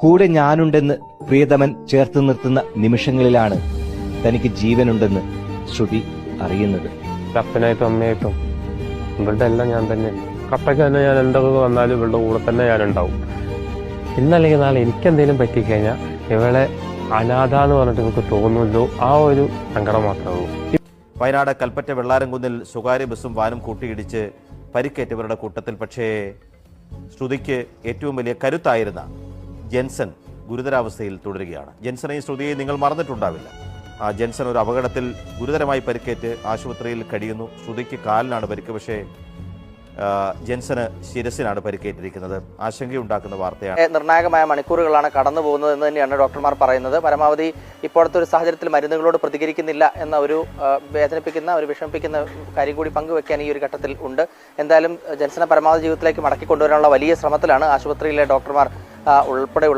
കൂടെ ഞാനുണ്ടെന്ന് പ്രിയതമൻ ചേർത്ത് നിർത്തുന്ന നിമിഷങ്ങളിലാണ് തനിക്ക് ജീവനുണ്ടെന്ന് ശ്രുതി അറിയുന്നത്. അപ്പനായിട്ടും അമ്മയായിട്ടും ഇവളുടെ എല്ലാം ഞാൻ തന്നെ. കപ്പയ്ക്ക് തന്നെ ഞാൻ എന്തൊക്കെ വന്നാലും ഇവളുടെ കൂടെ തന്നെ ഞാനുണ്ടാവും. ഇന്നല്ലെങ്കിൽ നാളെ എനിക്കെന്തെങ്കിലും പറ്റിക്കഴിഞ്ഞാൽ ഇവളെ അനാഥ എന്ന് പറഞ്ഞിട്ട് എനിക്ക് തോന്നുമല്ലോ, ആ ഒരു സങ്കടം മാത്രമേ ഉള്ളൂ. വയനാട് കൽപ്പറ്റ വെള്ളാരംകുന്നിൽ സ്വകാര്യ ബസ്സും വാനും കൂട്ടിയിടിച്ച് പരിക്കേറ്റവരുടെ കൂട്ടത്തിൽ പക്ഷേ ശ്രുതിക്ക് ഏറ്റവും വലിയ കരുത്തായിരുന്ന ജെൻസൺ ഗുരുതരാവസ്ഥയിൽ തുടരുകയാണ്. ജെൻസനെയും ശ്രുതിയെയും നിങ്ങൾ മറന്നിട്ടുണ്ടാവില്ല. ജെൻസൺ ഒരു അപകടത്തിൽ ഗുരുതരമായി പരിക്കേറ്റ് ആശുപത്രിയിൽ കഴിയുന്നു. ശ്രുതിക്ക് കാലിനാണ് പരിക്ക്, പക്ഷേ ജെൻസന് ശിരസിനാണ് പരിക്കേറ്റിരിക്കുന്നത്. ആശങ്കയുണ്ടാക്കുന്ന വാർത്തയാണ്. നിർണായകമായ മണിക്കൂറുകളാണ് കടന്നു പോകുന്നത് എന്ന് തന്നെയാണ് ഡോക്ടർമാർ പറയുന്നത്. പരമാവധി ഇപ്പോഴത്തെ ഒരു സാഹചര്യത്തിൽ മരുന്നുകളോട് പ്രതികരിക്കുന്നില്ല എന്ന ഒരു വേദനിപ്പിക്കുന്ന, ഒരു വിഷമിപ്പിക്കുന്ന കാര്യം കൂടി പങ്കുവെക്കാൻ ഈ ഒരു ഘട്ടത്തിൽ ഉണ്ട്. എന്തായാലും ജെൻസനെ പരമാവധി ജീവിതത്തിലേക്ക് മടക്കി കൊണ്ടുവരാനുള്ള വലിയ ശ്രമത്തിലാണ് ആശുപത്രിയിലെ ഡോക്ടർമാർ ഉൾപ്പെടെ